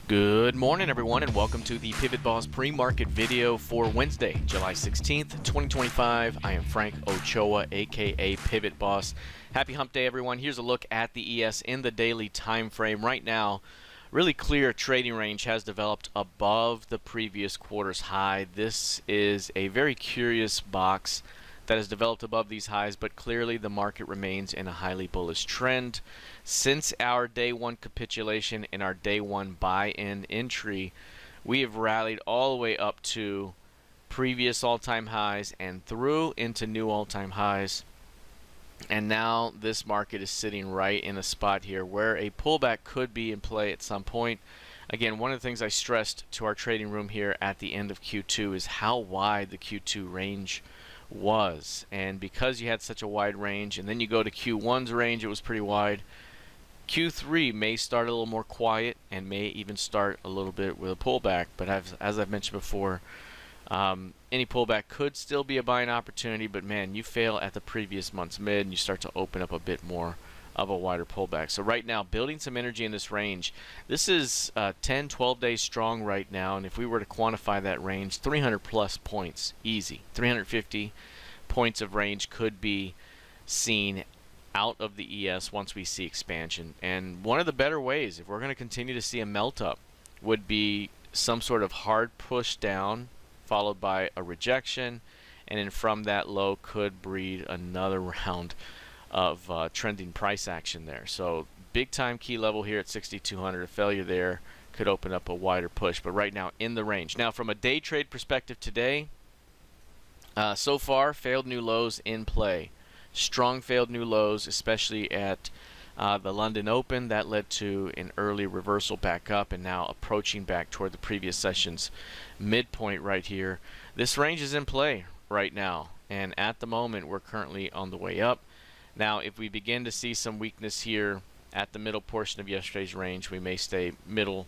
Good morning, everyone, and welcome to the PivotBoss pre-market video for Wednesday, July 16th, 2025. I am Frank Ochoa, aka PivotBoss. Happy hump day, everyone. Here's a look at the ES in the daily time frame. Right now, really clear trading range has developed above the previous quarter's high. This is a very curious box that has developed above these highs, but clearly the market remains in a highly bullish trend. Since our day one capitulation and our day one buy-in entry, we have rallied all the way up to previous all-time highs and through into new all-time highs. And now this market is sitting right in a spot here where a pullback could be in play at some point. Again, one of the things I stressed to our trading room here at the end of Q2 is how wide the Q2 range was. And because you had such a wide range, and then you go to Q1's range, it was pretty wide. Q3 may start a little more quiet and may even start a little bit with a pullback, but as I've mentioned before, any pullback could still be a buying opportunity, but man, you fail at the previous month's mid and you start to open up a bit more of a wider pullback. So right now, building some energy in this range. This is 10, 12 days strong right now, and if we were to quantify that range, 300 plus points, easy. 350 points of range could be seen out of the ES once we see expansion. And one of the better ways, if we're going to continue to see a melt up, would be some sort of hard push down followed by a rejection, and then from that low could breed another round of trending price action there. So big time key level here at 6,200. A failure there could open up a wider push, but right now in the range. Now from a day trade perspective today, so far failed new lows in play. Strong failed new lows, especially at the London Open. That led to an early reversal back up and now approaching back toward the previous session's midpoint right here. This range is in play right now, and at the moment we're currently on the way up. Now if we begin to see some weakness here at the middle portion of yesterday's range, we may stay middle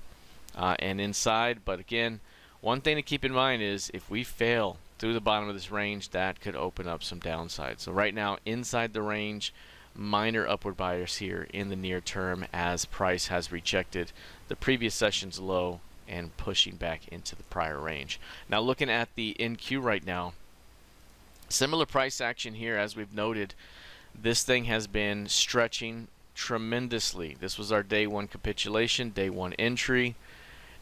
and inside. But again, one thing to keep in mind is if we fail through the bottom of this range, that could open up some downside. So right now inside the range, minor upward bias here in the near term as price has rejected the previous session's low and pushing back into the prior range. Now looking at the NQ right now, similar price action here. As we've noted, this thing has been stretching tremendously. This was our day one capitulation, day one entry,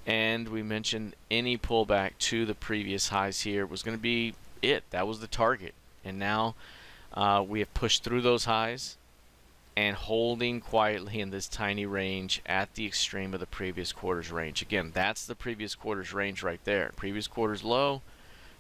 and we mentioned any pullback to the previous highs here was going to be it. That was the target. And now we have pushed through those highs and holding quietly in this tiny range at the extreme of the previous quarter's range. Again, that's the previous quarter's range right there. Previous quarter's low,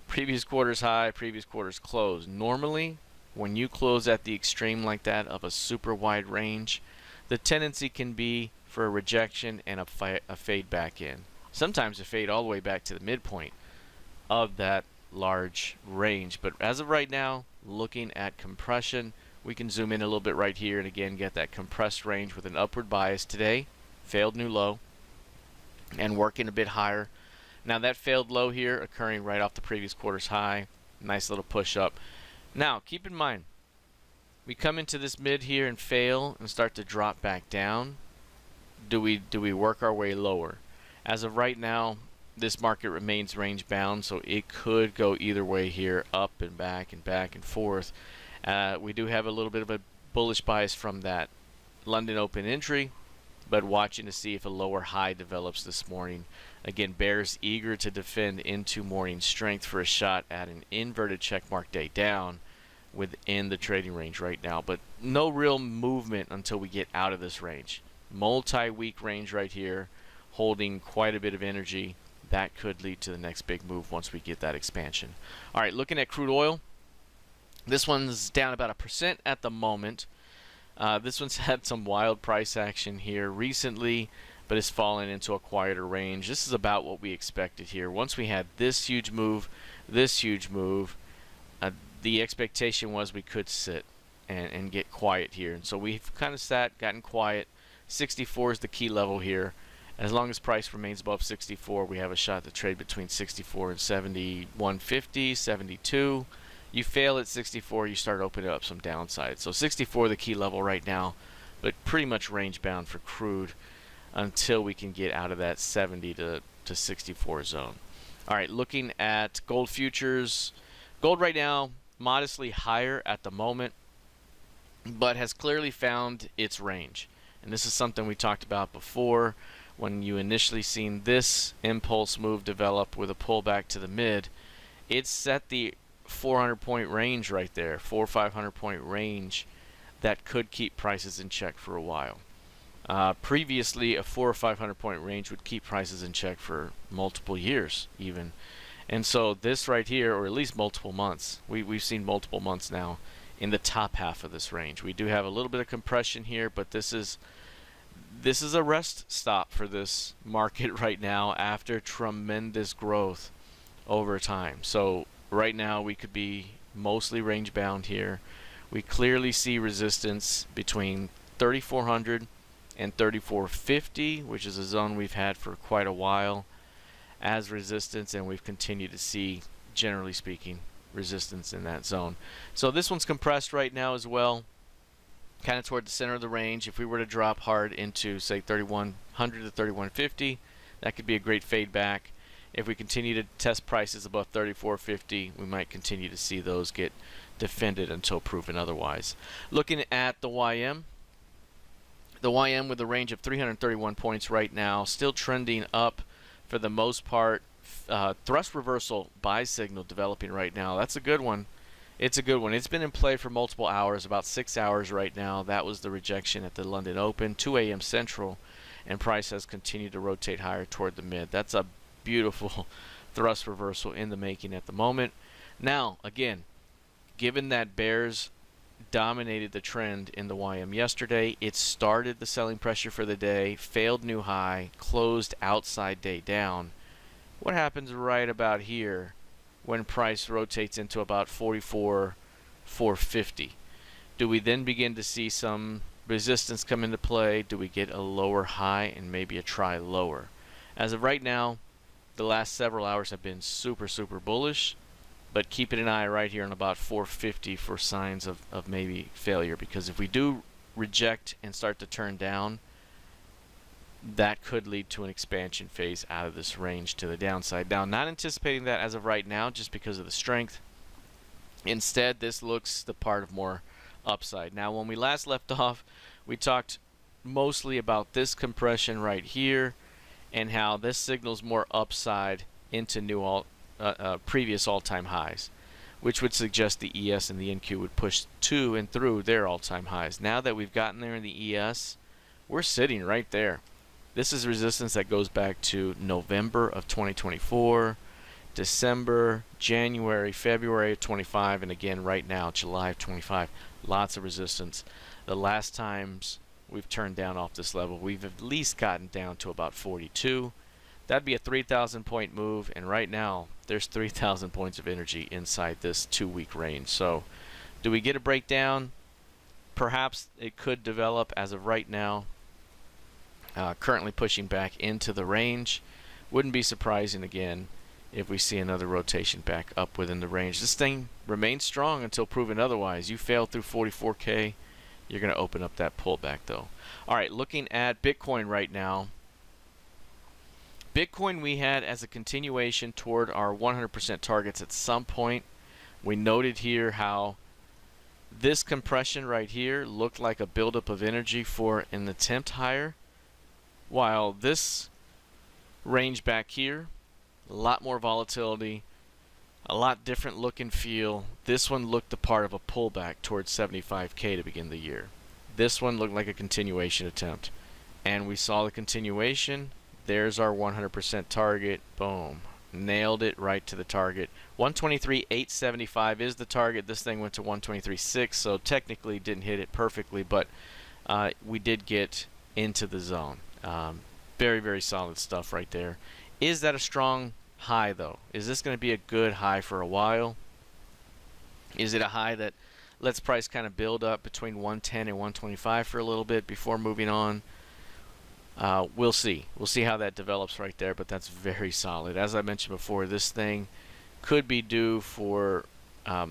previous quarter's high, previous quarter's close. Normally, when you close at the extreme like that of a super wide range, the tendency can be for a rejection and a fade back in. Sometimes a fade all the way back to the midpoint of that large range. But as of right now, looking at compression, we can zoom in a little bit right here and again get that compressed range with an upward bias today. Failed new low and working a bit higher. Now that failed low here occurring right off the previous quarter's high. Nice little push up. Now keep in mind, we come into this mid here and fail and start to drop back down. Do we work our way lower? As of right now, this market remains range bound, so it could go either way here, up and back and forth. We do have a little bit of a bullish bias from that London Open entry, but watching to see if a lower high develops this morning. Again, bears eager to defend into morning strength for a shot at an inverted checkmark day down within the trading range right now, but no real movement until we get out of this range. Multi-week range right here, holding quite a bit of energy. That could lead to the next big move once we get that expansion. All right, looking at crude oil, this one's down about 1% at the moment. This one's had some wild price action here recently, but it's fallen into a quieter range. This is about what we expected here. Once we had this huge move, the expectation was we could sit and get quiet here. And so we've kind of sat, gotten quiet. 64 is the key level here. As long as price remains above 64, we have a shot to trade between 64 and 71.50, 72. You fail at 64, you start opening up some downside. So 64 the key level right now, but pretty much range bound for crude. until we can get out of that 70 to 64 zone. All right, looking at gold futures. Gold right now modestly higher at the moment, but has clearly found its range. And this is something we talked about before when you initially seen this impulse move develop with a pullback to the mid. It set the 400 point range right there, 400 or 500 point range that could keep prices in check for a while. Previously, a 400 or 500 point range would keep prices in check for multiple years even. And so this right here, or at least multiple months, we've seen multiple months now in the top half of this range. We do have a little bit of compression here, but this is a rest stop for this market right now after tremendous growth over time. So right now we could be mostly range bound here. We clearly see resistance between 3,400 and 3,450, which is a zone we've had for quite a while as resistance, and we've continued to see, generally speaking, resistance in that zone. So this one's compressed right now as well, kind of toward the center of the range. If we were to drop hard into, say, 3,100 to 3,150, that could be a great fade back. If we continue to test prices above 3,450, we might continue to see those get defended until proven otherwise. Looking at the YM with a range of 331 points right now, still trending up for the most part. Thrust reversal buy signal developing right now. That's a good one. It's a good one. It's been in play for multiple hours, about 6 hours right now. That was the rejection at the London Open, 2 a.m. Central, and price has continued to rotate higher toward the mid. That's a beautiful thrust reversal in the making at the moment. Now, again, given that bears dominated the trend in the YM yesterday, it started the selling pressure for the day, failed new high, closed outside day down. What happens right about here when price rotates into about 44,450? Do we then begin to see some resistance come into play? Do we get a lower high and maybe a try lower? As of right now, the last several hours have been super bullish, but keeping an eye right here on about 450 for signs of maybe failure, because if we do reject and start to turn down, that could lead to an expansion phase out of this range to the downside. Now, not anticipating that as of right now just because of the strength. Instead, this looks the part of more upside. Now, when we last left off, we talked mostly about this compression right here and how this signals more upside into new previous all-time highs, which would suggest the ES and the NQ would push to and through their all-time highs. Now that we've gotten there in the ES, we're sitting right there. This is resistance that goes back to November of 2024, December, January, February of 25, and again right now, July of 25. Lots of resistance. The last times we've turned down off this level, we've at least gotten down to about 42. That'd be a 3,000 point move, and right now there's 3,000 points of energy inside this 2-week range. So do we get a breakdown? Perhaps it could develop. As of right now, currently pushing back into the range. Wouldn't be surprising again if we see another rotation back up within the range. This thing remains strong until proven otherwise. You fail through 44K, you're going to open up that pullback though. All right, looking at Bitcoin right now. Bitcoin we had as a continuation toward our 100% targets at some point. We noted here how this compression right here looked like a buildup of energy for an attempt higher, while this range back here, a lot more volatility, a lot different look and feel. This one looked the part of a pullback towards 75K to begin the year. This one looked like a continuation attempt, and we saw the continuation. There's our 100% target. Boom. Nailed it right to the target. 123.875 is the target. This thing went to 123.6, so technically didn't hit it perfectly, but we did get into the zone. Very solid stuff right there. Is that a strong high though? Is this going to be a good high for a while? Is it a high that lets price kind of build up between 110 and 125 for a little bit before moving on? We'll see. We'll see how that develops right there, but that's very solid. As I mentioned before, this thing could be due for a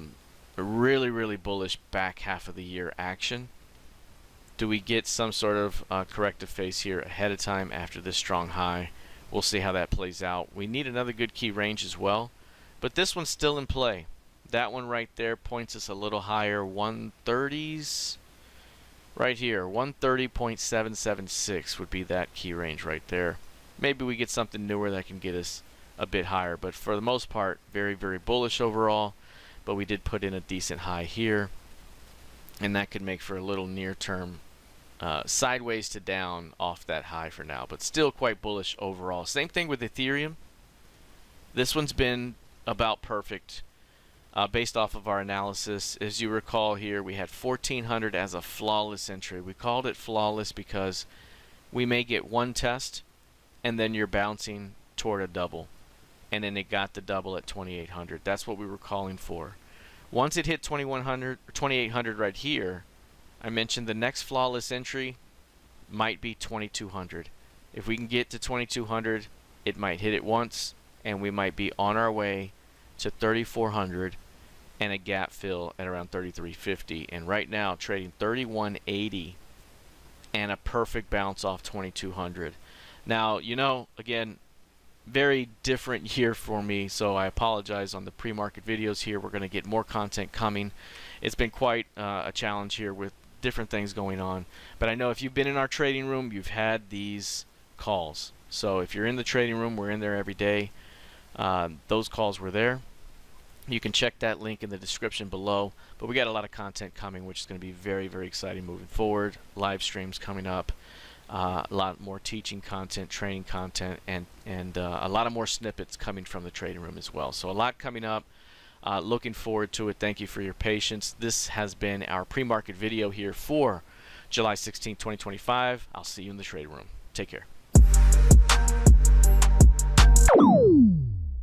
really bullish back half of the year action. Do we get some sort of corrective phase here ahead of time after this strong high? We'll see how that plays out. We need another good key range as well, but this one's still in play. That one right there points us a little higher. 130s right here. 130.776 would be that key range right there. Maybe we get something newer that can get us a bit higher, but for the most part, very, very bullish overall. But we did put in a decent high here, and that could make for a little near-term sideways to down off that high for now, but still quite bullish overall. Same thing with Ethereum. This one's been about perfect based off of our analysis. As you recall here, we had 1400 as a flawless entry. We called it flawless because we may get one test and then you're bouncing toward a double, and then it got the double at 2800. That's what we were calling for. Once it hit 2100 or 2800 right here, I mentioned the next flawless entry might be 2200. If we can get to 2200, it might hit it once, and we might be on our way to 3400 and a gap fill at around 3350. And right now, trading 3180 and a perfect bounce off 2200. Now, you know, again, very different year for me, so I apologize on the pre-market videos here. We're going to get more content coming. It's been quite a challenge here with different things going on, but I know if you've been in our trading room, you've had these calls. So if you're in the trading room, we're in there every day. Those calls were there. You can check that link in the description below, but we got a lot of content coming, which is going to be very, very exciting moving forward. Live streams coming up, a lot more teaching content, training content, and a lot of more snippets coming from the trading room as well. So a lot coming up. Looking forward to it. Thank you for your patience. This has been our pre-market video here for July 16, 2025. I'll see you in the trading room. Take care.